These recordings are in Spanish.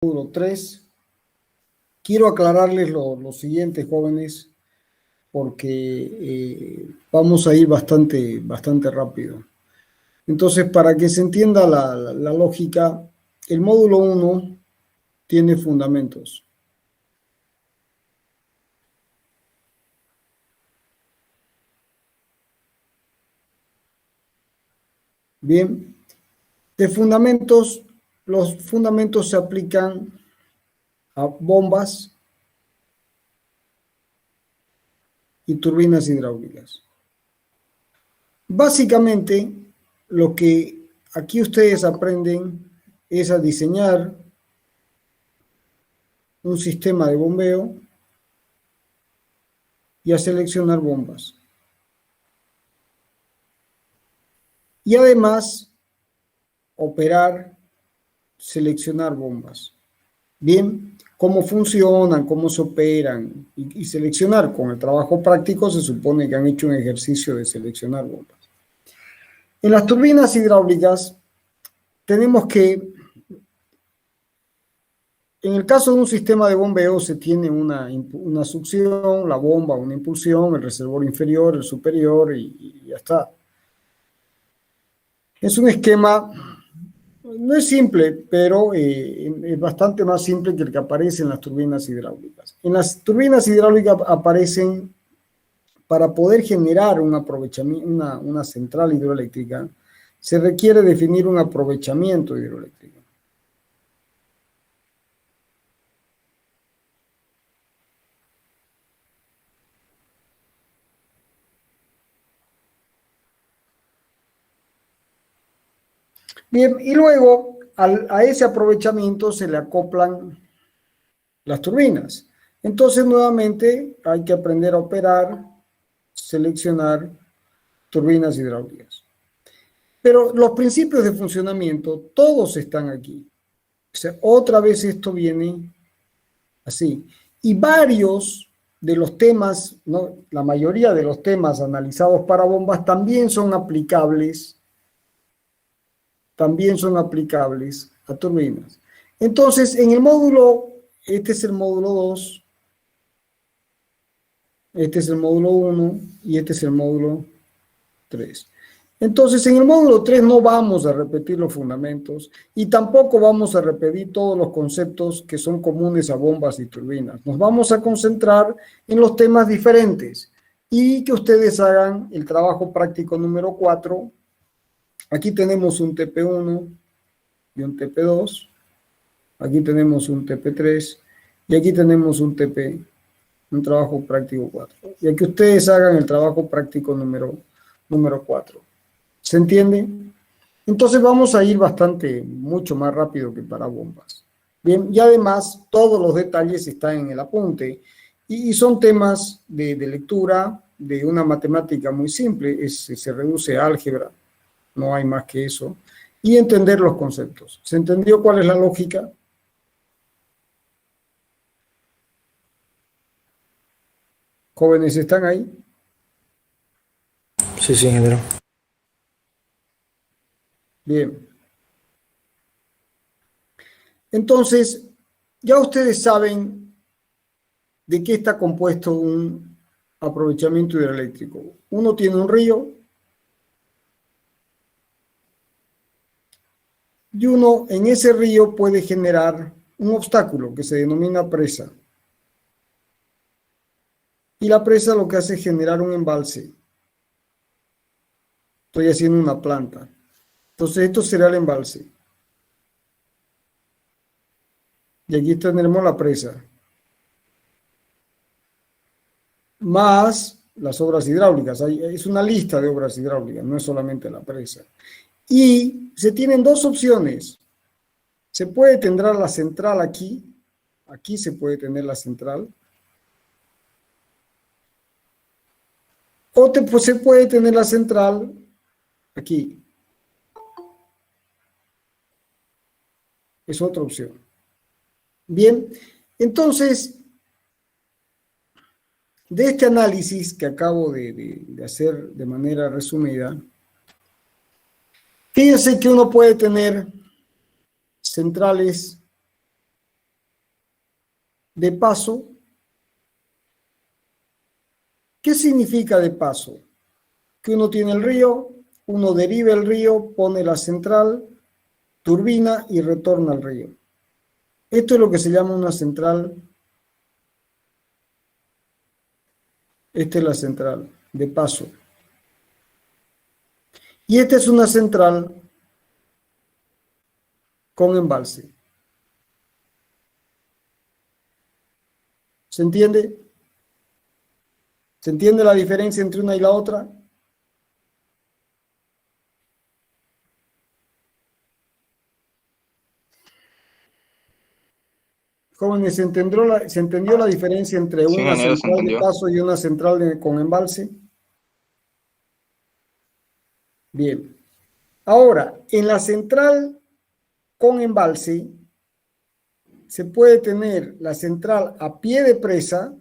módulo 3. Quiero aclararles lo siguiente, jóvenes, porque vamos a ir bastante rápido. Entonces, para que se entienda la lógica, el módulo 1 tiene fundamentos. Bien, de fundamentos, los fundamentos se aplican a bombas y turbinas hidráulicas. Básicamente, lo que aquí ustedes aprenden es a diseñar un sistema de bombeo y a seleccionar bombas. Y además, operar, seleccionar bombas. Bien, cómo funcionan, cómo se operan y seleccionar. Con el trabajo práctico se supone que han hecho un ejercicio de seleccionar bombas. En las turbinas hidráulicas tenemos que, en el caso de un sistema de bombeo, se tiene una succión, la bomba, una impulsión, el reservorio inferior, el superior y ya está. Es un esquema, no es simple, pero es bastante más simple que el que aparece en las turbinas hidráulicas. En las turbinas hidráulicas aparecen, para poder generar un aprovechamiento, una central hidroeléctrica, se requiere definir un aprovechamiento hidroeléctrico. Bien, y luego a ese aprovechamiento se le acoplan las turbinas. Entonces, nuevamente, hay que aprender a operar, seleccionar turbinas hidráulicas. Pero los principios de funcionamiento, todos están aquí. O sea, otra vez esto viene así. Y varios de los temas, ¿no? La mayoría de los temas analizados para bombas también son aplicables a turbinas. Entonces, en el módulo, este es el módulo 2, este es el módulo 1 y este es el módulo 3. Entonces, en el módulo 3 no vamos a repetir los fundamentos y tampoco vamos a repetir todos los conceptos que son comunes a bombas y turbinas. Nos vamos a concentrar en los temas diferentes y que ustedes hagan el trabajo práctico número 4. Aquí tenemos un TP1 y un TP2. Aquí tenemos un TP3 y aquí tenemos un TP, un trabajo práctico 4. Y aquí ustedes hagan el trabajo práctico número 4. ¿Se entiende? Entonces vamos a ir mucho más rápido que para bombas. Bien, y además todos los detalles están en el apunte y son temas de lectura de una matemática muy simple, se reduce a álgebra, no hay más que eso, y entender los conceptos. ¿Se entendió cuál es la lógica? Jóvenes, ¿están ahí? Sí, ingeniero. Bien. Entonces, ya ustedes saben de qué está compuesto un aprovechamiento hidroeléctrico. Uno tiene un río y uno en ese río puede generar un obstáculo que se denomina presa. Y la presa lo que hace es generar un embalse. Estoy haciendo una planta. Entonces esto será el embalse. Y aquí tendremos la presa. Más las obras hidráulicas. Es una lista de obras hidráulicas, no es solamente la presa. Y se tienen dos opciones. Se puede tener la central aquí. Aquí se puede tener la central. O pues, se puede tener la central aquí. Es otra opción. Bien, entonces, de este análisis que acabo de hacer de manera resumida, fíjense que uno puede tener centrales de paso. ¿Qué significa de paso? Que uno tiene el río, uno deriva el río, pone la central, turbina y retorna al río. Esto es lo que se llama una central. Esta es la central de paso. Y esta es una central con embalse. ¿Se entiende? ¿Se entiende la diferencia entre una y la otra? Jóvenes, ¿se entendió la diferencia entre Sí, una ingeniero, se central de entendió. paso y una central con embalse? Bien. Ahora, en la central con embalse se puede tener la central a pie de presa,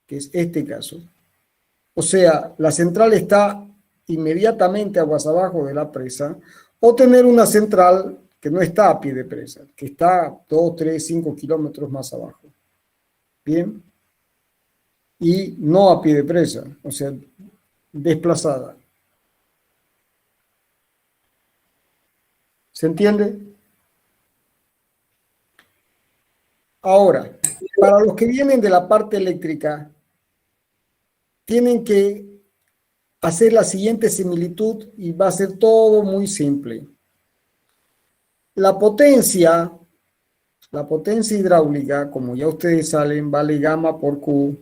que es este caso. O sea, la central está inmediatamente aguas abajo de la presa, o tener una central que no está a pie de presa, que está 2, 3, 5 kilómetros más abajo. Bien. Y no a pie de presa, o sea, desplazada. ¿Se entiende? Ahora, para los que vienen de la parte eléctrica, tienen que hacer la siguiente similitud y va a ser todo muy simple. La potencia hidráulica, como ya ustedes saben, vale gamma por Q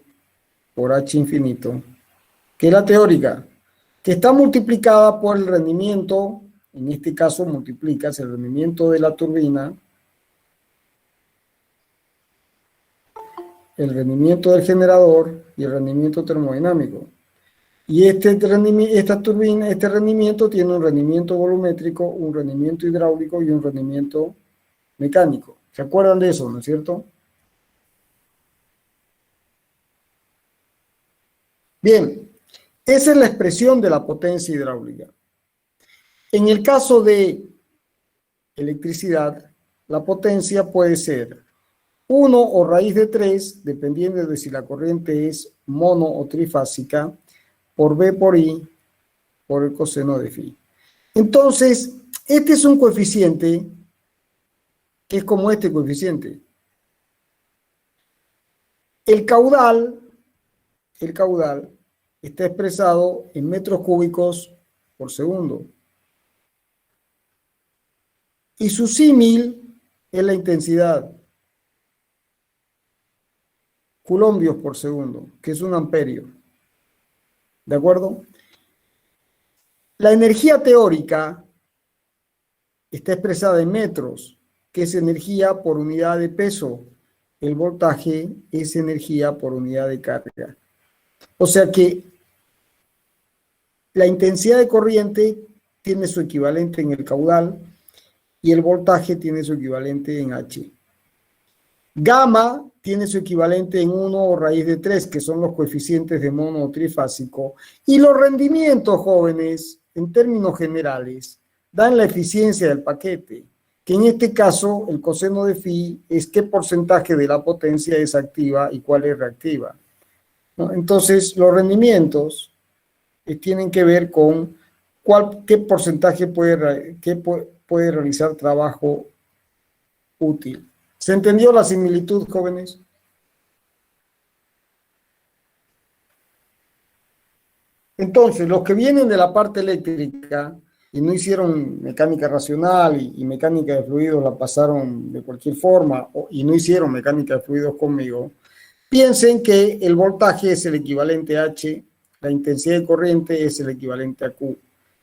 por H infinito, que es la teórica, que está multiplicada por el rendimiento, en este caso multiplicas el rendimiento de la turbina, el rendimiento del generador y el rendimiento termodinámico. Y esta turbina, este rendimiento tiene un rendimiento volumétrico, un rendimiento hidráulico y un rendimiento mecánico. ¿Se acuerdan de eso, no es cierto? Bien, esa es la expresión de la potencia hidráulica. En el caso de electricidad, la potencia puede ser 1 o raíz de 3, dependiendo de si la corriente es mono o trifásica, por B por I, por el coseno de phi. Entonces, este es un coeficiente que es como este coeficiente. El caudal está expresado en metros cúbicos por segundo. Y su símil es la intensidad, coulombios por segundo, que es un amperio. ¿De acuerdo? La energía teórica está expresada en metros, que es energía por unidad de peso. El voltaje es energía por unidad de carga. O sea que la intensidad de corriente tiene su equivalente en el caudal y el voltaje tiene su equivalente en H. Gamma tiene su equivalente en 1 o raíz de 3, que son los coeficientes de mono o trifásico. Y los rendimientos, jóvenes, en términos generales, dan la eficiencia del paquete, que en este caso el coseno de phi es qué porcentaje de la potencia es activa y cuál es reactiva, ¿no? Entonces, los rendimientos tienen que ver con qué porcentaje puede realizar trabajo útil. ¿Se entendió la similitud, jóvenes? Entonces, los que vienen de la parte eléctrica y no hicieron mecánica racional y mecánica de fluidos la pasaron de cualquier forma y no hicieron mecánica de fluidos conmigo, piensen que el voltaje es el equivalente a H, la intensidad de corriente es el equivalente a Q,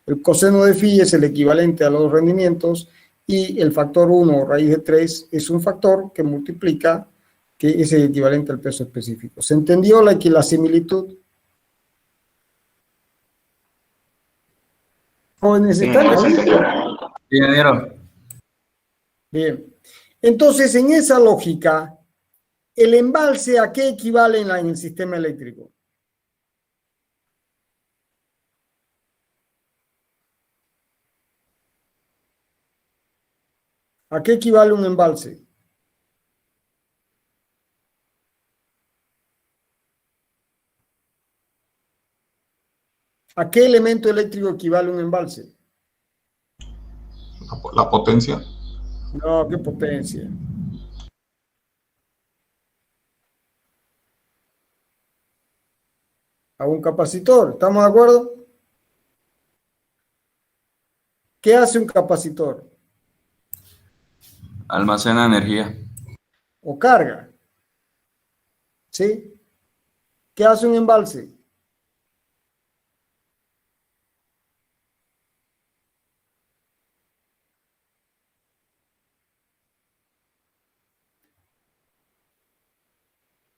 el coseno de phi es el equivalente a los rendimientos y el factor 1 raíz de 3 es un factor que multiplica, que es el equivalente al peso específico. ¿Se entendió la similitud? Jóvenes, Sí, ¿están ingeniero, se ahí? entendió. Sí, ingeniero. Bien. Entonces, en esa lógica, ¿el embalse a qué equivale en el sistema eléctrico? ¿A qué equivale un embalse? ¿A qué elemento eléctrico equivale un embalse? La potencia. No, qué potencia. A un capacitor, ¿estamos de acuerdo? ¿Qué hace un capacitor? Almacena energía. O carga, ¿sí? ¿Qué hace un embalse?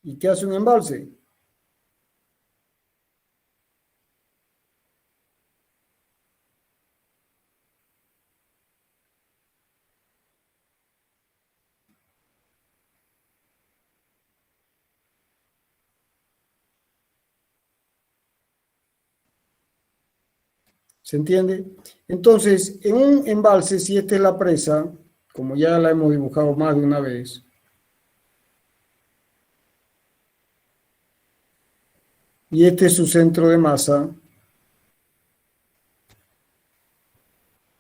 ¿Y qué hace un embalse? ¿Se entiende? Entonces, en un embalse, si esta es la presa, como ya la hemos dibujado más de una vez, y este es su centro de masa,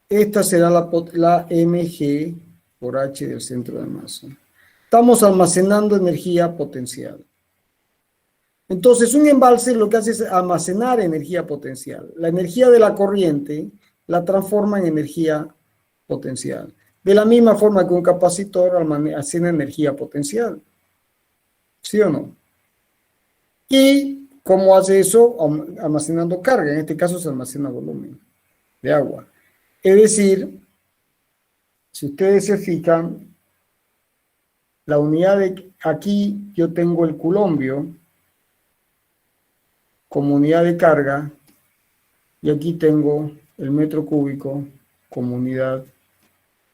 esta será la mg por h del centro de masa. Estamos almacenando energía potencial. Entonces, un embalse lo que hace es almacenar energía potencial. La energía de la corriente la transforma en energía potencial. De la misma forma que un capacitor almacena energía potencial. ¿Sí o no? ¿Y cómo hace eso? Almacenando carga. En este caso se almacena volumen de agua. Es decir, si ustedes se fijan, la unidad de aquí yo tengo el culombio como unidad de carga y aquí tengo el metro cúbico como unidad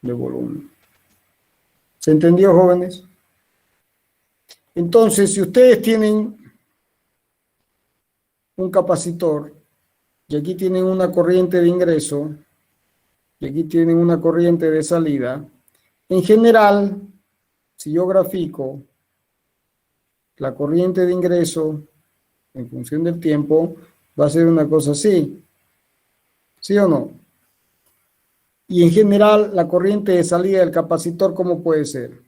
de volumen. ¿Se entendió, jóvenes? Entonces, si ustedes tienen un capacitor y aquí tienen una corriente de ingreso y aquí tienen una corriente de salida, en general, si yo grafico la corriente de ingreso en función del tiempo, va a ser una cosa así. ¿Sí o no? Y en general, la corriente de salida del capacitor, ¿cómo puede ser?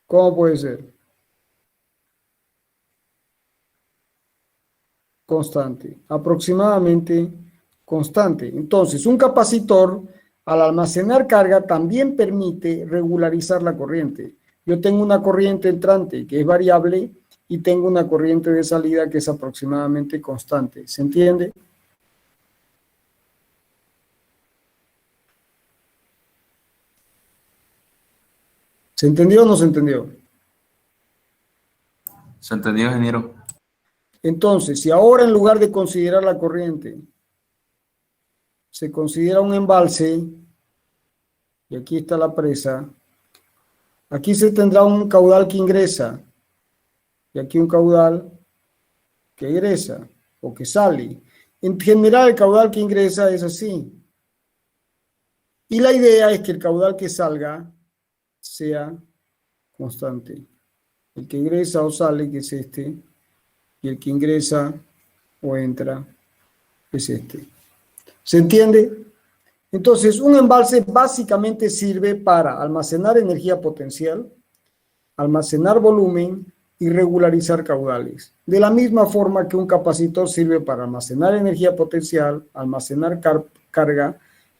¿Cómo puede ser? Constante, aproximadamente constante. Entonces, un capacitor, al almacenar carga, también permite regularizar la corriente. Yo tengo una corriente entrante que es variable y tengo una corriente de salida que es aproximadamente constante. ¿Se entiende? ¿Se entendió o no se entendió? ¿Se entendió, ingeniero? Entonces, si ahora en lugar de considerar la corriente, se considera un embalse, y aquí está la presa, aquí se tendrá un caudal que ingresa, y aquí un caudal que egresa o que sale. En general, el caudal que ingresa es así. Y la idea es que el caudal que salga sea constante. El que ingresa o sale, que es este, y el que ingresa o entra, es este. ¿Se entiende? Entonces, un embalse básicamente sirve para almacenar energía potencial, almacenar volumen y regularizar caudales. De la misma forma que un capacitor sirve para almacenar energía potencial, almacenar carga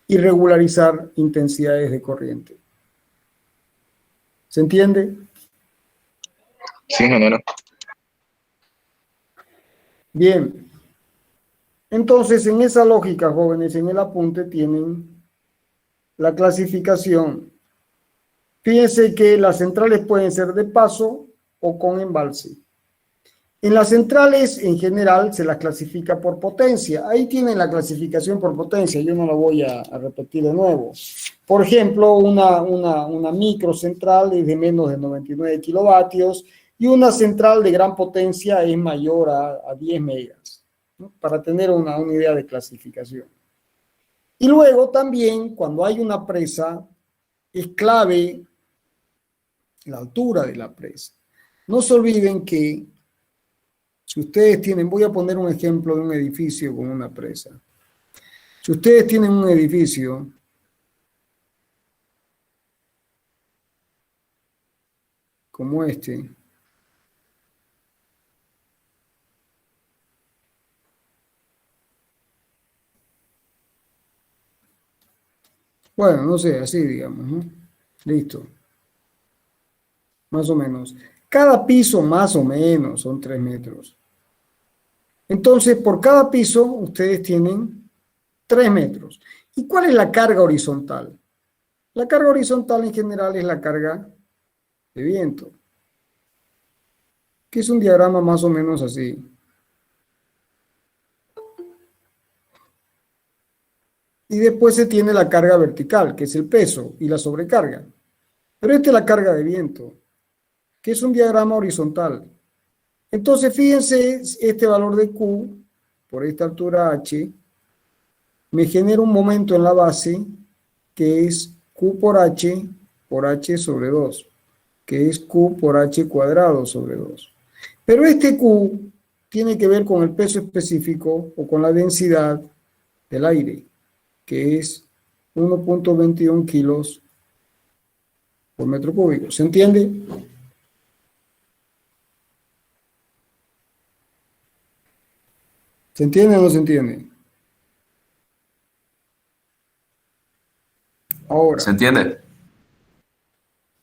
y regularizar intensidades de corriente. ¿Se entiende? Sí, ingeniero. Bien. Entonces, en esa lógica, jóvenes, en el apunte tienen la clasificación. Fíjense que las centrales pueden ser de paso o con embalse. En las centrales, en general, se las clasifica por potencia. Ahí tienen la clasificación por potencia. Yo no la voy a repetir de nuevo. Por ejemplo, una microcentral es de menos de 99 kilovatios y una central de gran potencia es mayor a 10 megas, ¿no? Para tener una idea de clasificación. Y luego también, cuando hay una presa, es clave la altura de la presa. No se olviden que si ustedes tienen, voy a poner un ejemplo de un edificio con una presa. Si ustedes tienen un edificio como este, bueno, no sé, así digamos, ¿no? Listo, más o menos. Cada piso más o menos son 3 metros. Entonces, por cada piso ustedes tienen 3 metros. ¿Y cuál es la carga horizontal? La carga horizontal en general es la carga de viento, que es un diagrama más o menos así. Y después se tiene la carga vertical, que es el peso y la sobrecarga. Pero esta es la carga de viento, que es un diagrama horizontal. Entonces, fíjense, este valor de Q, por esta altura H, me genera un momento en la base, que es Q por H sobre 2, que es Q por H cuadrado sobre 2. Pero este Q tiene que ver con el peso específico o con la densidad del aire, que es 1.21 kilos por metro cúbico. ¿Se entiende? ¿Se entiende o no se entiende? Ahora, ¿Se entiende?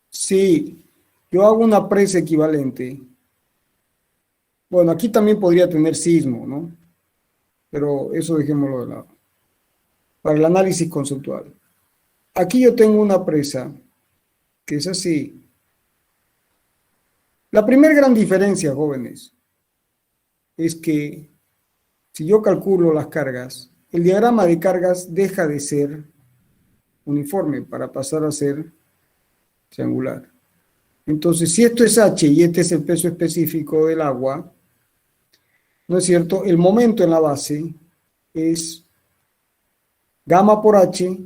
si yo hago una presa equivalente, bueno, aquí también podría tener sismo, ¿no? Pero eso dejémoslo de lado. Para el análisis conceptual. Aquí yo tengo una presa que es así. La primera gran diferencia, jóvenes, es que si yo calculo las cargas, el diagrama de cargas deja de ser uniforme para pasar a ser triangular. Entonces, si esto es H y este es el peso específico del agua, ¿no es cierto? El momento en la base es gamma por H,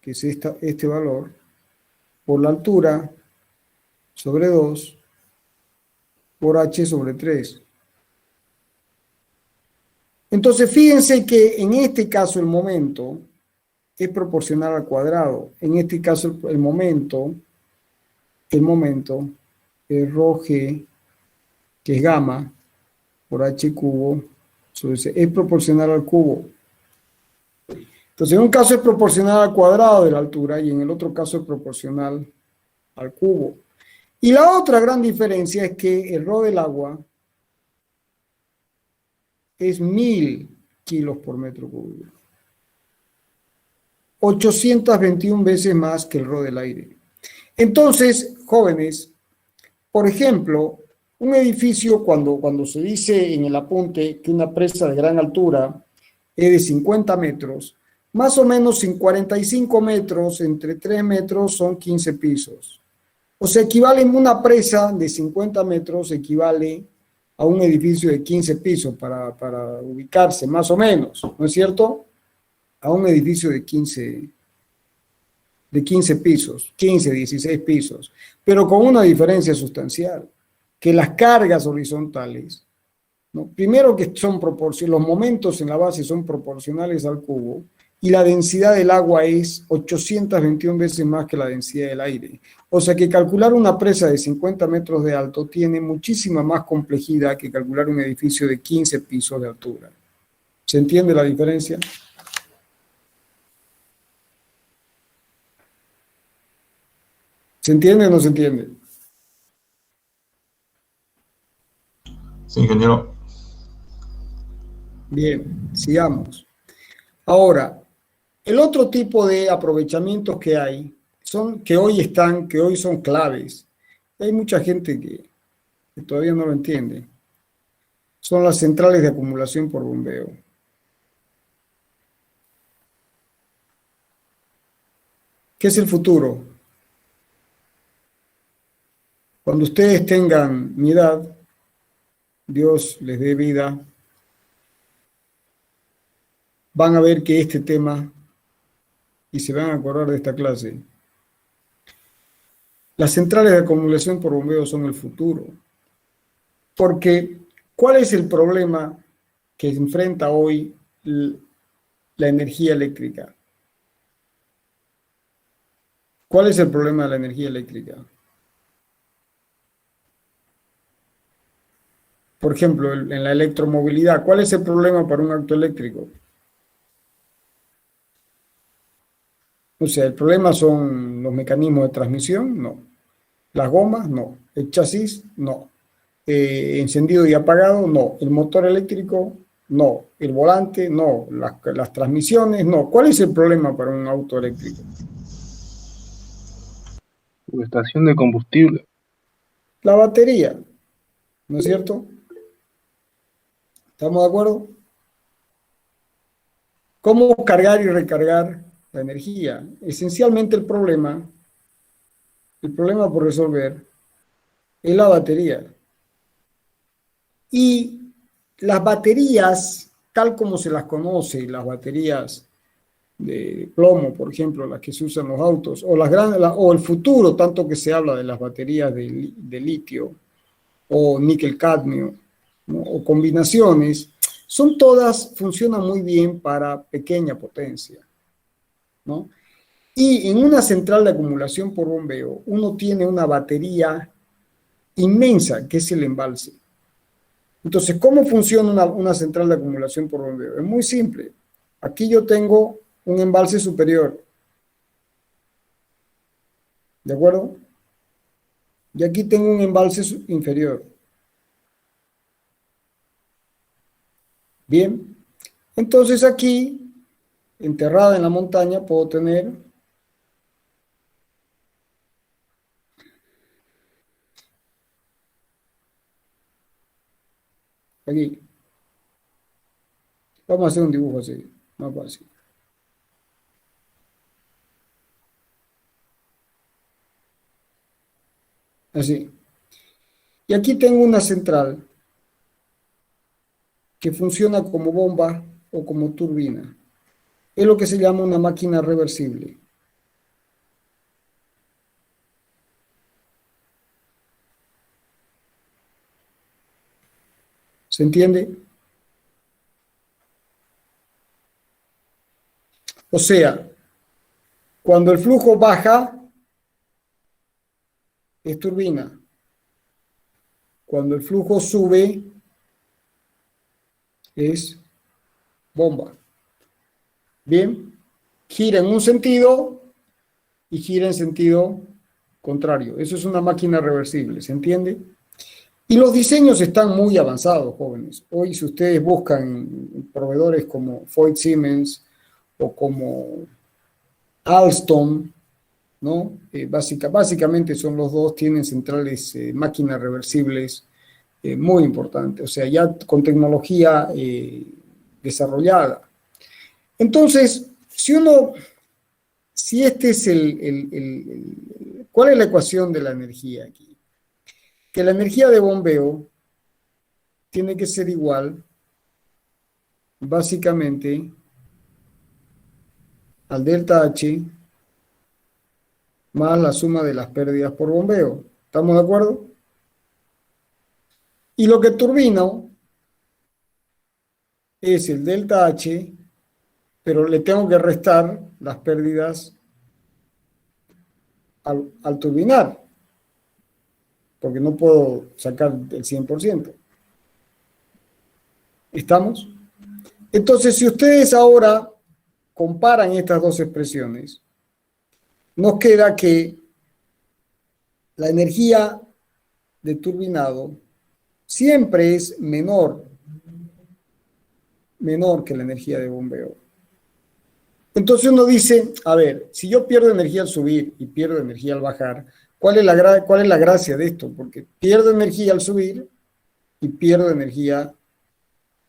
que es este valor, por la altura sobre 2 por H sobre 3. Entonces, fíjense que en este caso el momento es proporcional al cuadrado. En este caso el momento es rho g, que es gamma, por h cubo, sobre c, es proporcional al cubo. Entonces, en un caso es proporcional al cuadrado de la altura y en el otro caso es proporcional al cubo. Y la otra gran diferencia es que el rho del agua es 1000 kilos por metro cúbico. 821 veces más que el rho del aire. Entonces, jóvenes, por ejemplo, un edificio cuando se dice en el apunte que una presa de gran altura es de 50 metros, más o menos en 45 metros, entre 3 metros son 15 pisos. O sea, equivale una presa de 50 metros, equivale a un edificio de 15 pisos para ubicarse, más o menos, ¿no es cierto? A un edificio de 15 pisos, 15, 16 pisos, pero con una diferencia sustancial, que las cargas horizontales, ¿no? Primero que son los momentos en la base son proporcionales al cubo, y la densidad del agua es 821 veces más que la densidad del aire. O sea que calcular una presa de 50 metros de alto tiene muchísima más complejidad que calcular un edificio de 15 pisos de altura. ¿Se entiende la diferencia? ¿Se entiende o no se entiende? Sí, ingeniero. Bien, sigamos. Ahora, el otro tipo de aprovechamientos que hay que hoy son claves. Hay mucha gente que todavía no lo entiende. Son las centrales de acumulación por bombeo. ¿Qué es el futuro? Cuando ustedes tengan mi edad, Dios les dé vida, van a ver que este tema, y se van a acordar de esta clase, las centrales de acumulación por bombeo son el futuro. Porque, ¿cuál es el problema que enfrenta hoy la energía eléctrica? ¿Cuál es el problema de la energía eléctrica? Por ejemplo, en la electromovilidad, ¿cuál es el problema para un auto eléctrico? O sea, ¿el problema son los mecanismos de transmisión? No. ¿Las gomas? No. ¿El chasis? No. ¿Encendido y apagado? No. ¿El motor eléctrico? No. ¿El volante? No. ¿Las transmisiones? No. ¿Cuál es el problema para un auto eléctrico? Su estación de combustible. La batería, ¿no es cierto? ¿Estamos de acuerdo? ¿Cómo cargar y recargar la energía? Esencialmente el problema por resolver es la batería. Y las baterías, tal como se las conoce, las baterías de plomo, por ejemplo, las que se usan en los autos, o, o el futuro, tanto que se habla de las baterías de litio o níquel-cadmio, ¿no? O combinaciones, funcionan muy bien para pequeña potencia, ¿no? Y en una central de acumulación por bombeo, uno tiene una batería inmensa, que es el embalse. Entonces, ¿cómo funciona una central de acumulación por bombeo? Es muy simple. Aquí yo tengo un embalse superior. ¿De acuerdo? Y aquí tengo un embalse inferior. Bien. Entonces aquí, enterrada en la montaña, puedo tener aquí. Vamos a hacer un dibujo así, más fácil. Así. Y aquí tengo una central que funciona como bomba o como turbina. Es lo que se llama una máquina reversible. ¿Se entiende? O sea, cuando el flujo baja, es turbina. Cuando el flujo sube, es bomba. Bien, gira en un sentido y gira en sentido contrario. Eso es una máquina reversible, ¿se entiende? Y los diseños están muy avanzados, jóvenes. Hoy, si ustedes buscan proveedores como Voith Siemens o como Alstom, ¿no? Básicamente son los dos, tienen centrales, máquinas reversibles muy importantes, o sea, ya con tecnología desarrollada. Entonces, si este es ¿cuál es la ecuación de la energía aquí? Que la energía de bombeo tiene que ser igual, básicamente, al delta H más la suma de las pérdidas por bombeo. ¿Estamos de acuerdo? Y lo que turbino es el delta H, pero le tengo que restar las pérdidas al turbinar, porque no puedo sacar el 100%. ¿Estamos? Entonces, si ustedes ahora comparan estas dos expresiones, nos queda que la energía de turbinado siempre es menor que la energía de bombeo. Entonces uno dice, a ver, si yo pierdo energía al subir y pierdo energía al bajar, ¿cuál es la gracia de esto? Porque pierdo energía al subir y pierdo energía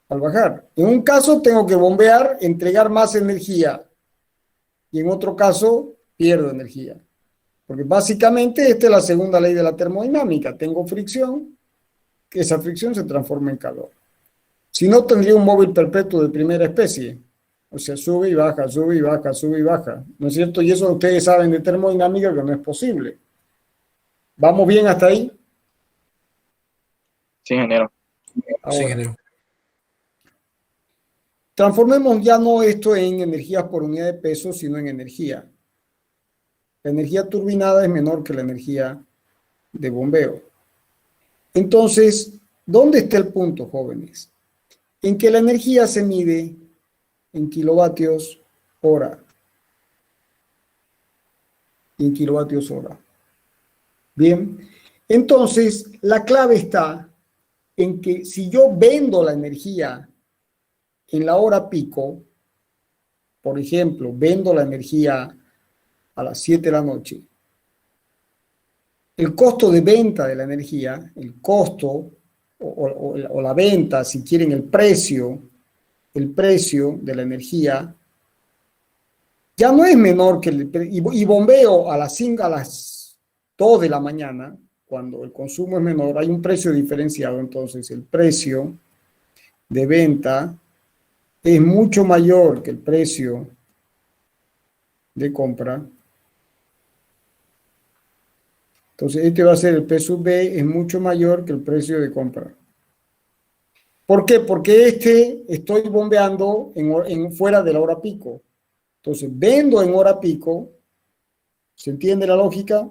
al bajar. En un caso tengo que bombear, entregar más energía, y en otro caso pierdo energía. Porque básicamente esta es la segunda ley de la termodinámica. Tengo fricción, que esa fricción se transforma en calor. Si no, tendría un móvil perpetuo de primera especie. O sea, sube y baja, sube y baja, sube y baja. ¿No es cierto? Y eso ustedes saben de termodinámica que no es posible. ¿Vamos bien hasta ahí? Sí, ingeniero. Ahora, Sí, ingeniero. transformemos ya no esto en energías por unidad de peso, sino en energía. La energía turbinada es menor que la energía de bombeo. Entonces, ¿dónde está el punto, jóvenes? En que la energía se mide en kilovatios hora. En kilovatios hora. Bien, entonces la clave está en que si yo vendo la energía en la hora pico, por ejemplo, vendo la energía a las 7 de la noche, el costo de venta de la energía, el costo o la venta, si quieren, el precio de la energía, ya no es menor que y bombeo a las 5, a las 2 de la mañana, cuando el consumo es menor, hay un precio diferenciado, entonces el precio de venta es mucho mayor que el precio de compra. Entonces este va a ser el P sub B, es mucho mayor que el precio de compra. ¿Por qué? Porque estoy bombeando fuera de la hora pico. Entonces vendo en hora pico, ¿se entiende la lógica?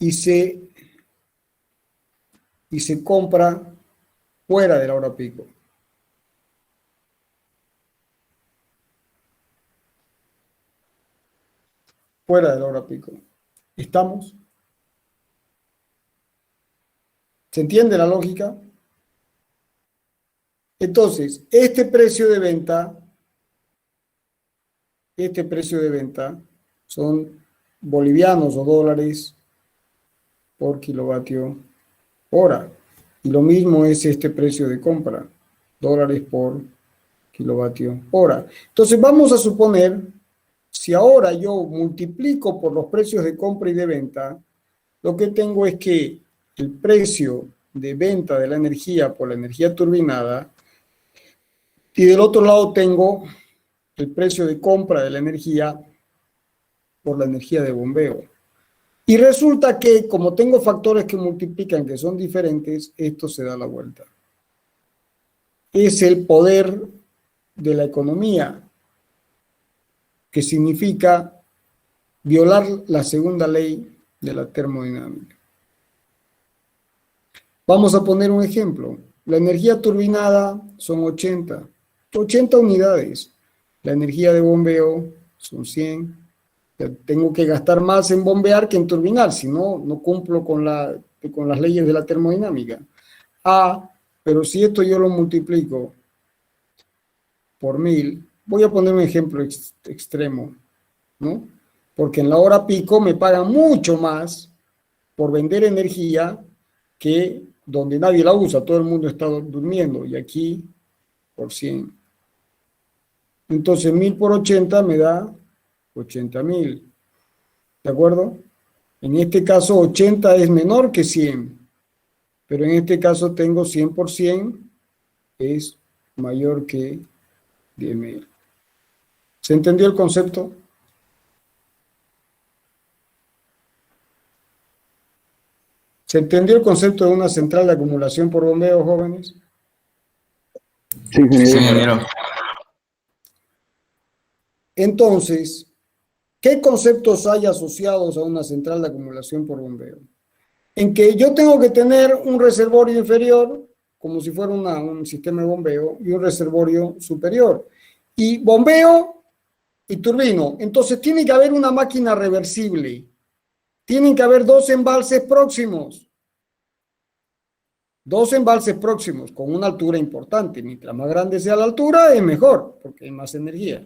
Y se compra fuera de la hora pico. Fuera de la hora pico. ¿Estamos? ¿Se entiende la lógica? Entonces, este precio de venta son bolivianos o dólares por kilovatio hora. Y lo mismo es este precio de compra, dólares por kilovatio hora. Entonces vamos a suponer, si ahora yo multiplico por los precios de compra y de venta, lo que tengo es que el precio de venta de la energía por la energía turbinada, y del otro lado tengo el precio de compra de la energía por la energía de bombeo. Y resulta que, como tengo factores que multiplican, que son diferentes, esto se da la vuelta. Es el poder de la economía, que significa violar la segunda ley de la termodinámica. Vamos a poner un ejemplo. La energía turbinada son 80 unidades. La energía de bombeo son 100. Tengo que gastar más en bombear que en turbinar, si no, no cumplo con las leyes de la termodinámica. Pero si esto yo lo multiplico por 1000, voy a poner un ejemplo extremo, ¿no? Porque en la hora pico me pagan mucho más por vender energía que donde nadie la usa, todo el mundo está durmiendo, y aquí por 100. Entonces 1000 por 80 me da 80.000. ¿De acuerdo? En este caso 80 es menor que 100, pero en este caso tengo 100 por 100 es mayor que 10.000. ¿Se entendió el concepto? ¿Se entendió el concepto de una central de acumulación por bombeo, jóvenes? Sí, ingeniero. Sí, ingeniero. Entonces, ¿qué conceptos hay asociados a una central de acumulación por bombeo? En que yo tengo que tener un reservorio inferior, como si fuera un sistema de bombeo, y un reservorio superior. Y bombeo y turbino. Entonces tiene que haber una máquina reversible. Tienen que haber dos embalses próximos. Dos embalses próximos con una altura importante. Mientras más grande sea la altura, es mejor, porque hay más energía.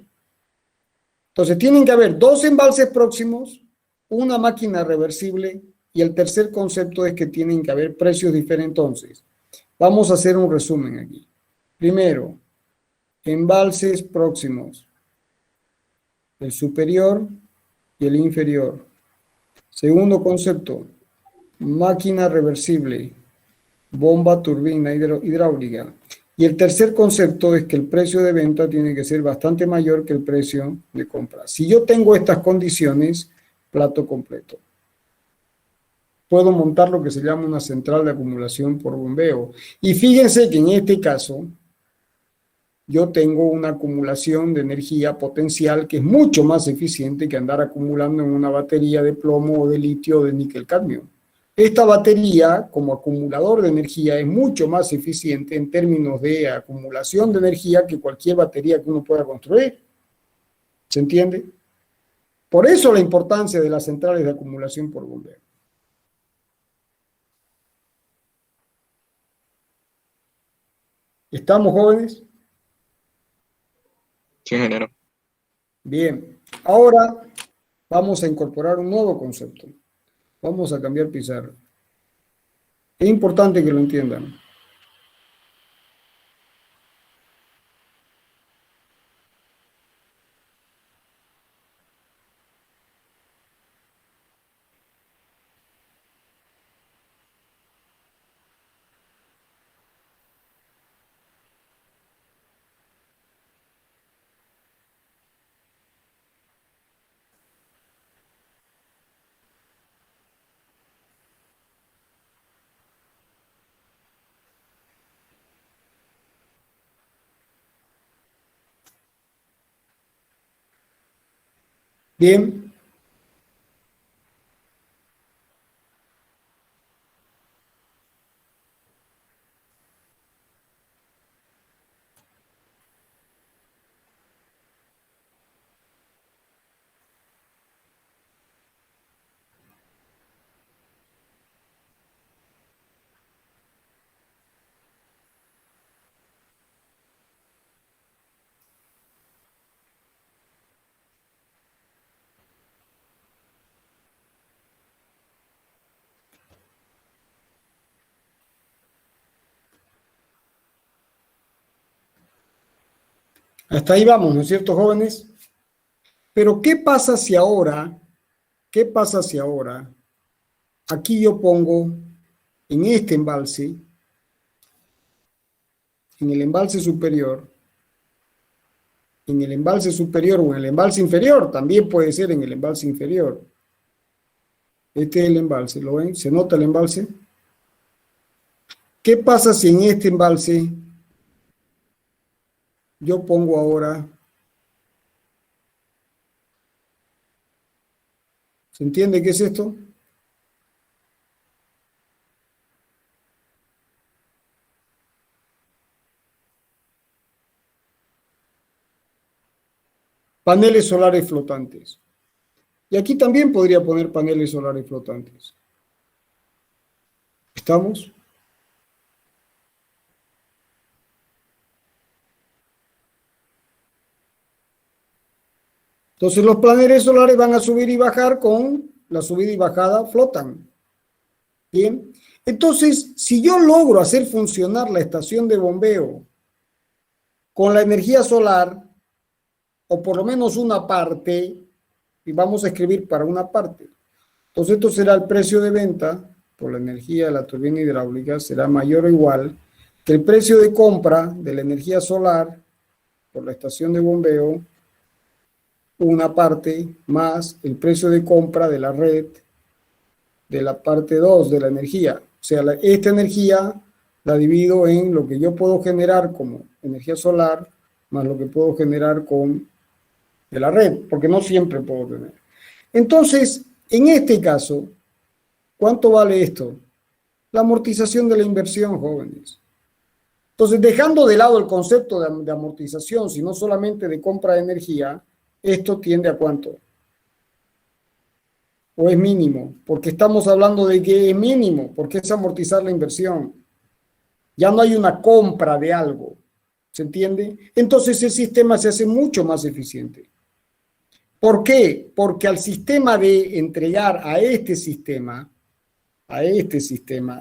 Entonces tienen que haber dos embalses próximos, una máquina reversible, y el tercer concepto es que tienen que haber precios diferentes. Entonces, vamos a hacer un resumen aquí. Primero, embalses próximos, el superior y el inferior. Segundo concepto, máquina reversible, bomba, turbina hidráulica. Y el tercer concepto es que el precio de venta tiene que ser bastante mayor que el precio de compra. Si yo tengo estas condiciones, plato completo. Puedo montar lo que se llama una central de acumulación por bombeo. Y fíjense que en este caso, yo tengo una acumulación de energía potencial que es mucho más eficiente que andar acumulando en una batería de plomo o de litio o de níquel-cadmio. Esta batería, como acumulador de energía, es mucho más eficiente en términos de acumulación de energía que cualquier batería que uno pueda construir. ¿Se entiende? Por eso la importancia de las centrales de acumulación por bombeo. ¿Estamos, jóvenes? Sí, ingeniero. Bien. Ahora vamos a incorporar un nuevo concepto. Vamos a cambiar pizarra. Es importante que lo entiendan. Bien. Hasta ahí vamos, ¿no es cierto, jóvenes? Pero ¿qué pasa si ahora, aquí yo pongo en este embalse, en el embalse superior o en el embalse inferior, también puede ser en el embalse inferior. Este es el embalse, ¿lo ven? ¿Se nota el embalse? ¿Qué pasa si en este embalse yo pongo ahora, ¿se entiende qué es esto? Paneles solares flotantes. Y aquí también podría poner paneles solares flotantes. ¿Estamos? Entonces los paneles solares van a subir y bajar con la subida y bajada flotan. Bien. Entonces, si yo logro hacer funcionar la estación de bombeo con la energía solar, o por lo menos una parte, y vamos a escribir para una parte. Entonces esto será el precio de venta por la energía de la turbina hidráulica, será mayor o igual que el precio de compra de la energía solar por la estación de bombeo, una parte más el precio de compra de la red de la parte 2 de la energía. O sea, esta energía la divido en lo que yo puedo generar como energía solar más lo que puedo generar con de la red, porque no siempre puedo tener. Entonces, en este caso, ¿cuánto vale esto? La amortización de la inversión, jóvenes. Entonces, dejando de lado el concepto de amortización, sino solamente de compra de energía, esto tiende a ¿cuánto? ¿O es mínimo? Porque estamos hablando de que es mínimo, porque es amortizar la inversión. Ya no hay una compra de algo, ¿se entiende? Entonces el sistema se hace mucho más eficiente. ¿Por qué? Porque al sistema de entregar a este sistema,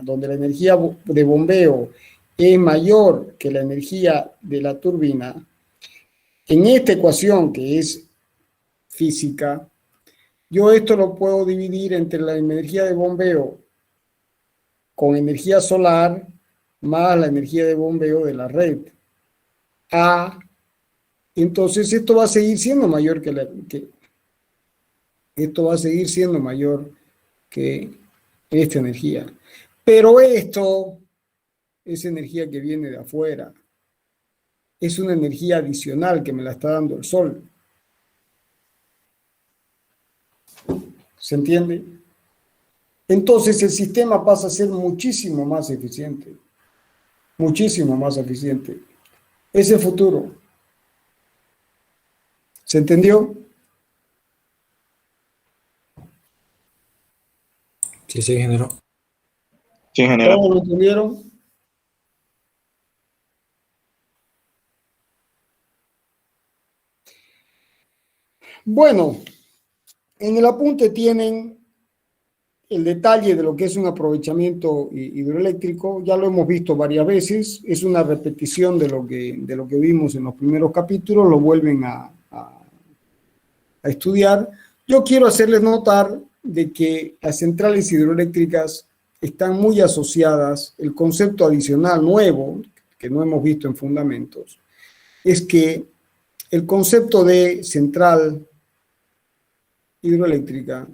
donde la energía de bombeo es mayor que la energía de la turbina, en esta ecuación que es física, yo esto lo puedo dividir entre la energía de bombeo con energía solar más la energía de bombeo de la red. Entonces esto va a seguir siendo mayor que Esto va a seguir siendo mayor que esta energía. Pero esto es energía que viene de afuera. Es una energía adicional que me la está dando el sol. ¿Se entiende? Entonces el sistema pasa a ser muchísimo más eficiente. Muchísimo más eficiente. Es el futuro. ¿Se entendió? Sí, ingeniero. Sí, ingeniero. ¿Todos lo entendieron? Bueno, en el apunte tienen el detalle de lo que es un aprovechamiento hidroeléctrico. Ya lo hemos visto varias veces. Es una repetición de lo que vimos en los primeros capítulos. Lo vuelven a estudiar. Yo quiero hacerles notar de que las centrales hidroeléctricas están muy asociadas. El concepto adicional nuevo, que no hemos visto en fundamentos, es que el concepto de central hidroeléctrica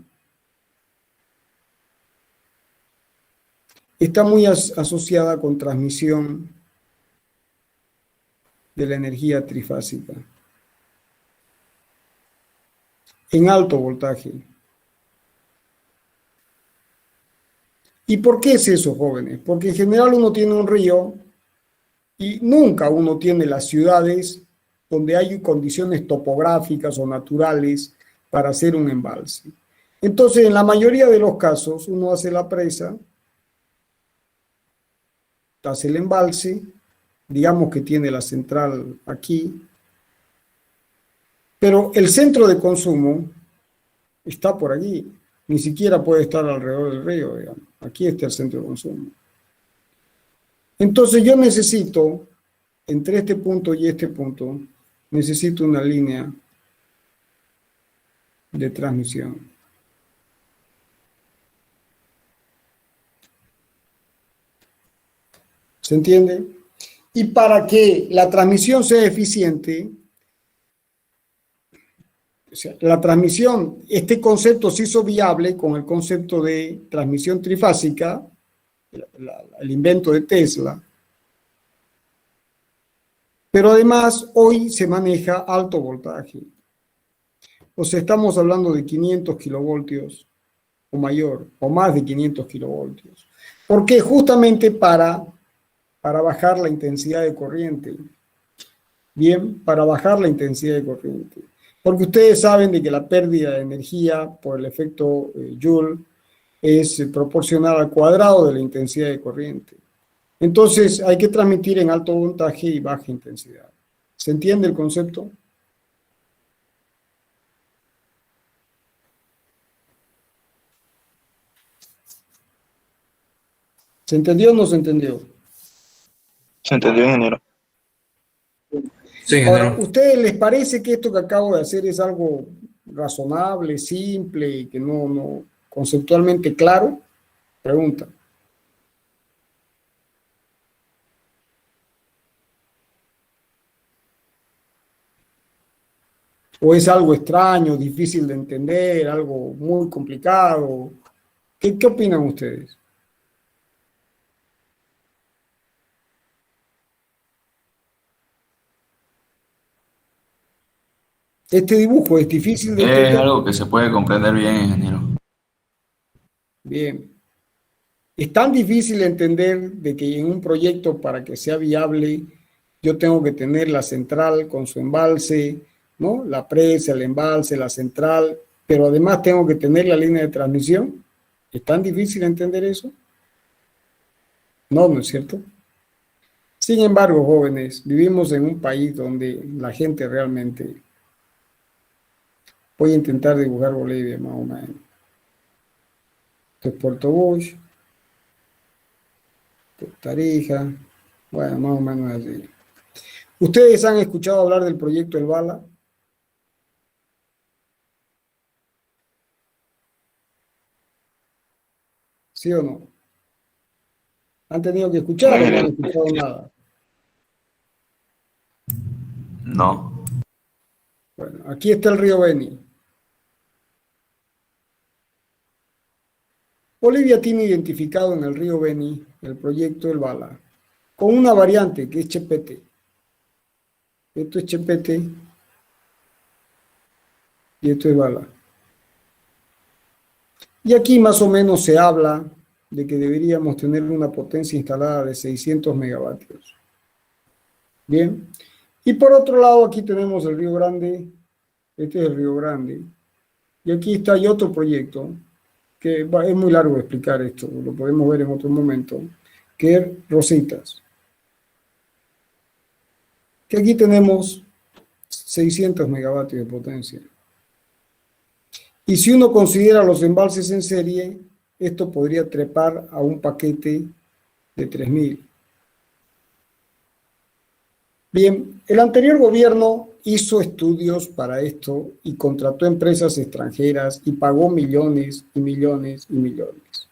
está muy asociada con transmisión de la energía trifásica en alto voltaje. ¿Y por qué es eso, jóvenes? Porque en general uno tiene un río y nunca uno tiene las ciudades donde hay condiciones topográficas o naturales para hacer un embalse. Entonces, en la mayoría de los casos, uno hace la presa, hace el embalse, digamos que tiene la central aquí, pero el centro de consumo está por allí, ni siquiera puede estar alrededor del río, digamos. Aquí está el centro de consumo. Entonces yo necesito, entre este punto y este punto, necesito una línea de transmisión. ¿Se entiende? Y para que la transmisión sea eficiente, o sea, la transmisión, este concepto se hizo viable con el concepto de transmisión trifásica, el invento de Tesla, pero además hoy se maneja alto voltaje. O sea, estamos hablando de 500 kilovoltios o mayor, o más de 500 kilovoltios. ¿Por qué? Justamente para bajar la intensidad de corriente. Bien, para bajar la intensidad de corriente. Porque ustedes saben de que la pérdida de energía por el efecto Joule es proporcional al cuadrado de la intensidad de corriente. Entonces hay que transmitir en alto voltaje y baja intensidad. ¿Se entiende el concepto? ¿Se entendió o no se entendió? Se entendió, ingeniero. Sí, Ahora, ingeniero. ¿ustedes les parece que esto que acabo de hacer es algo razonable, simple y que no conceptualmente claro? Pregunta. ¿O es algo extraño, difícil de entender, algo muy complicado? ¿Qué opinan ustedes? Este dibujo es difícil de Es entender. algo que se puede comprender bien, ingeniero. Bien. Es tan difícil de entender de que en un proyecto para que sea viable yo tengo que tener la central con su embalse, ¿no? La presa, el embalse, la central, pero además tengo que tener la línea de transmisión. ¿Es tan difícil entender eso? No, ¿no es cierto? Sin embargo, jóvenes, vivimos en un país donde la gente realmente... Voy a intentar dibujar Bolivia más o menos. Esto es Puerto Bush, esto es Tarija, bueno, más o menos así. ¿Ustedes han escuchado hablar del proyecto El Bala? ¿Sí o no? ¿Han tenido que escuchar o no han escuchado nada? No. Bueno, aquí está el río Beni. Bolivia tiene identificado en el río Beni el proyecto El Bala, con una variante que es Chepete. Esto es Chepete y esto es Bala. Y aquí más o menos se habla de que deberíamos tener una potencia instalada de 600 megavatios. Bien. Y por otro lado, aquí tenemos el Río Grande. Este es el Río Grande. Y aquí está hay otro proyecto, que es muy largo de explicar esto, lo podemos ver en otro momento, que es Rositas. Que aquí tenemos 600 megavatios de potencia. Y si uno considera los embalses en serie, esto podría trepar a un paquete de 3000. Bien, el anterior gobierno hizo estudios para esto y contrató empresas extranjeras y pagó millones y millones y millones.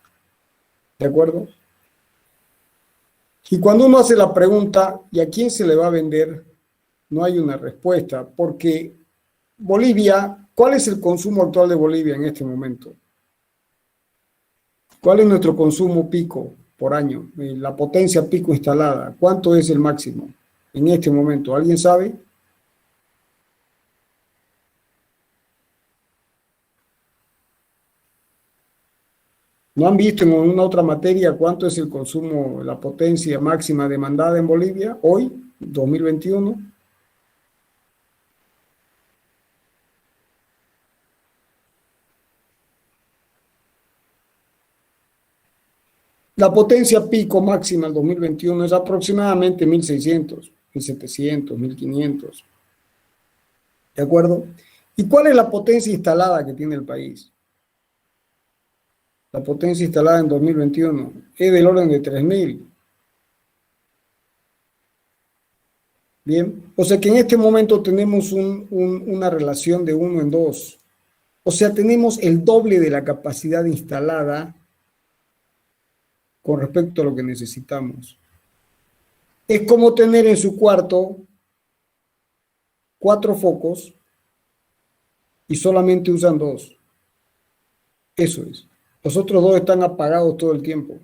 ¿De acuerdo? Y cuando uno hace la pregunta, ¿y a quién se le va a vender? No hay una respuesta, porque Bolivia, ¿cuál es el consumo actual de Bolivia en este momento? ¿Cuál es nuestro consumo pico por año? La potencia pico instalada, ¿cuánto es el máximo en este momento? ¿Alguien sabe? ¿No han visto en una otra materia cuánto es el consumo, la potencia máxima demandada en Bolivia hoy, 2021? La potencia pico máxima en 2021 es aproximadamente 1600, 1700, 1500. ¿De acuerdo? ¿Y cuál es la potencia instalada que tiene el país? La potencia instalada en 2021 es del orden de 3000. Bien, o sea que en este momento tenemos una relación de 1 en 2. O sea, tenemos el doble de la capacidad instalada con respecto a lo que necesitamos. Es como tener en su cuarto 4 focos y solamente usan 2. Eso es. Los otros 2 están apagados todo el tiempo.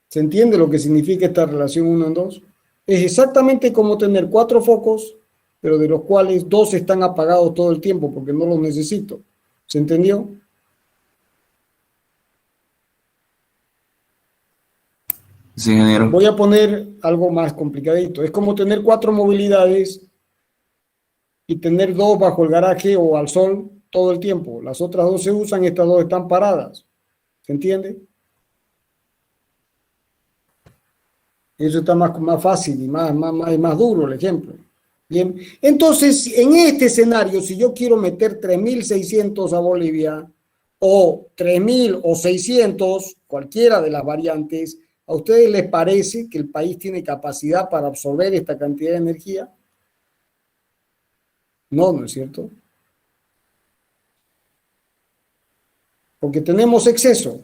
¿Se entiende lo que significa esta relación 1 en 2? Es exactamente como tener 4 focos, pero de los cuales 2 están apagados todo el tiempo porque no los necesito. ¿Se entendió? Sí, ingeniero. Voy a poner algo más complicadito. Es como tener 4 movilidades y tener 2 bajo el garaje o al sol todo el tiempo. Las otras 2 se usan, estas 2 están paradas. ¿Se entiende? Eso está más fácil y más duro el ejemplo. Bien. Entonces, en este escenario, si yo quiero meter 3600 a Bolivia, o 3000 o 600, cualquiera de las variantes, ¿a ustedes les parece que el país tiene capacidad para absorber esta cantidad de energía? No, ¿no es cierto? Porque tenemos exceso.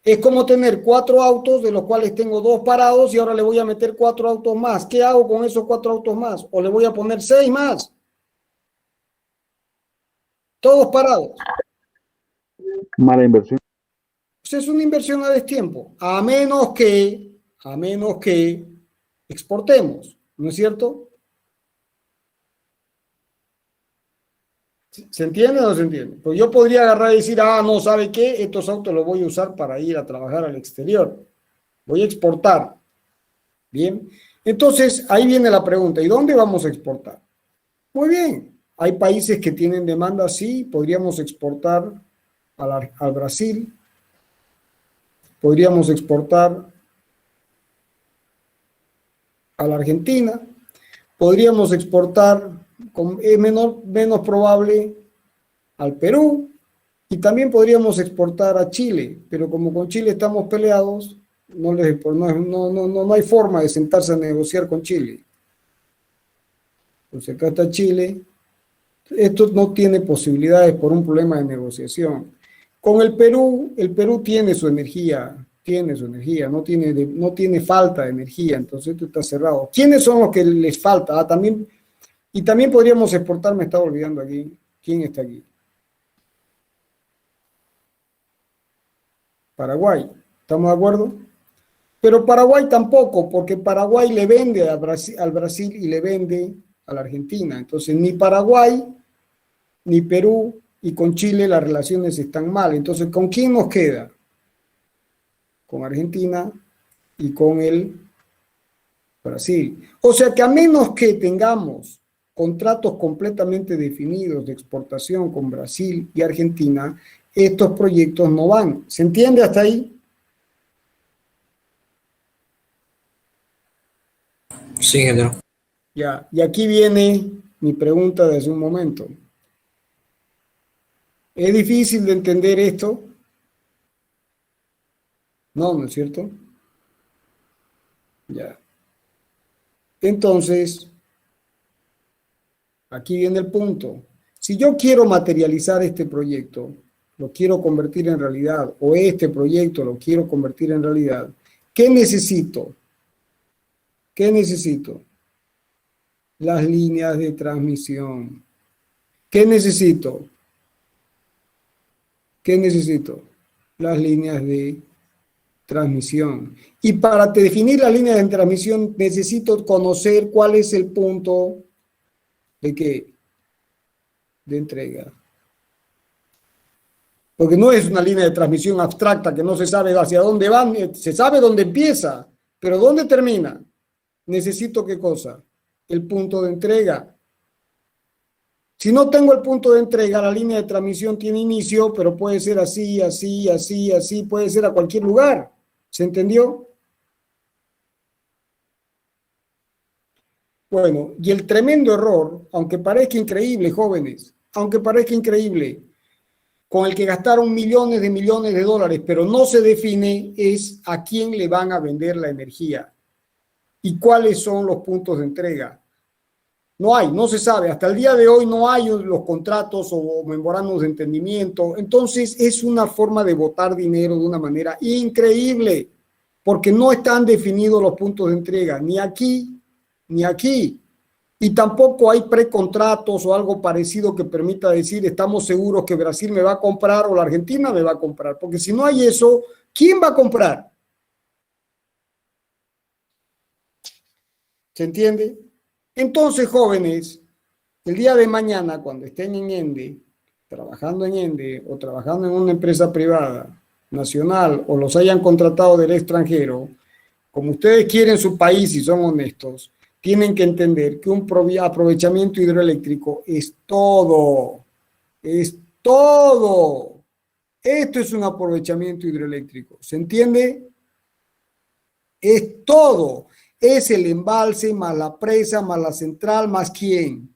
Es como tener 4 autos, de los cuales tengo 2 parados, y ahora le voy a meter 4 autos más. ¿Qué hago con esos 4 autos más? O le voy a poner 6 más. Todos parados. Mala inversión. Pues es una inversión a destiempo, a menos que exportemos, ¿no es cierto? ¿Se entiende o no se entiende? Pues yo podría agarrar y decir, no, ¿sabe qué? Estos autos los voy a usar para ir a trabajar al exterior. Voy a exportar. Bien. Entonces, ahí viene la pregunta, ¿y dónde vamos a exportar? Muy bien. Hay países que tienen demanda, sí, podríamos exportar al Brasil, podríamos exportar a la Argentina, podríamos exportar, es menos probable, al Perú, y también podríamos exportar a Chile, pero como con Chile estamos peleados, no hay forma de sentarse a negociar con Chile. Entonces acá está Chile, esto no tiene posibilidades por un problema de negociación. Con el Perú tiene su energía, no tiene falta de energía, entonces esto está cerrado. ¿Quiénes son los que les falta? También podríamos exportar, me estaba olvidando aquí, ¿quién está aquí? Paraguay. ¿Estamos de acuerdo? Pero Paraguay tampoco, porque Paraguay le vende al Brasil y le vende a la Argentina. Entonces, ni Paraguay, ni Perú, y con Chile las relaciones están mal. Entonces, ¿con quién nos queda? Con Argentina y con el Brasil. O sea que a menos que tengamos contratos completamente definidos de exportación con Brasil y Argentina, estos proyectos no van. ¿Se entiende hasta ahí? Sí, ingeniero. Ya, y aquí viene mi pregunta de hace un momento. ¿Es difícil de entender esto? No, ¿no es cierto? Ya. Entonces, aquí viene el punto. Si yo quiero materializar este proyecto, lo quiero convertir en realidad, o este proyecto lo quiero convertir en realidad, ¿qué necesito? ¿Qué necesito? Las líneas de transmisión. ¿Qué necesito? ¿Qué necesito? Las líneas de transmisión. Y para definir las líneas de transmisión necesito conocer cuál es el punto de qué, de entrega. Porque no es una línea de transmisión abstracta que no se sabe hacia dónde va, se sabe dónde empieza, pero dónde termina. Necesito qué cosa, el punto de entrega. Si no tengo el punto de entrega, la línea de transmisión tiene inicio, pero puede ser así, así, así, así, puede ser a cualquier lugar. ¿Se entendió? Bueno, y el tremendo error, aunque parezca increíble, jóvenes, aunque parezca increíble, con el que gastaron millones de dólares, pero no se define, es a quién le van a vender la energía y cuáles son los puntos de entrega. No hay, no se sabe. Hasta el día de hoy no hay los contratos o memorandos de entendimiento. Entonces es una forma de botar dinero de una manera increíble, porque no están definidos los puntos de entrega, ni aquí, ni aquí. Y tampoco hay precontratos o algo parecido que permita decir, estamos seguros que Brasil me va a comprar o la Argentina me va a comprar. Porque si no hay eso, ¿quién va a comprar? ¿Se entiende? Entonces, jóvenes, el día de mañana, cuando estén en ENDE, trabajando en ENDE o trabajando en una empresa privada, nacional, o los hayan contratado del extranjero, como ustedes quieren su país y son honestos, tienen que entender que un aprovechamiento hidroeléctrico es todo. Es todo. Esto es un aprovechamiento hidroeléctrico. ¿Se entiende? Es todo. Es el embalse, más la presa, más la central, más quién.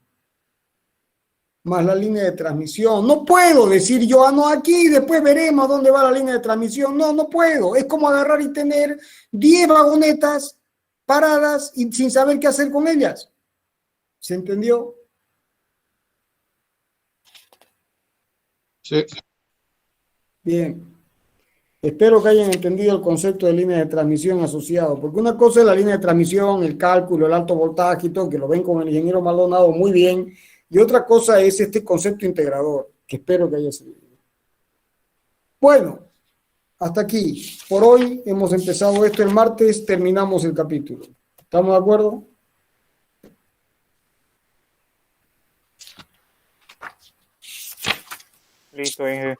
Más la línea de transmisión. No puedo decir yo, no, aquí después veremos dónde va la línea de transmisión. No, no puedo. Es como agarrar y tener 10 vagonetas paradas y sin saber qué hacer con ellas. ¿Se entendió? Sí. Bien. Espero que hayan entendido el concepto de línea de transmisión asociado, porque una cosa es la línea de transmisión, el cálculo, el alto voltaje y todo, que lo ven con el ingeniero Maldonado muy bien, y otra cosa es este concepto integrador, que espero que haya servido. Bueno, hasta aquí. Por hoy hemos empezado esto el martes, terminamos el capítulo. ¿Estamos de acuerdo? Listo, Inge.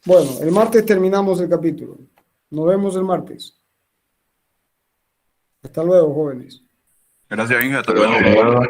Bueno, el martes terminamos el capítulo. Nos vemos el martes. Hasta luego, jóvenes. Gracias, Inge. Hasta luego.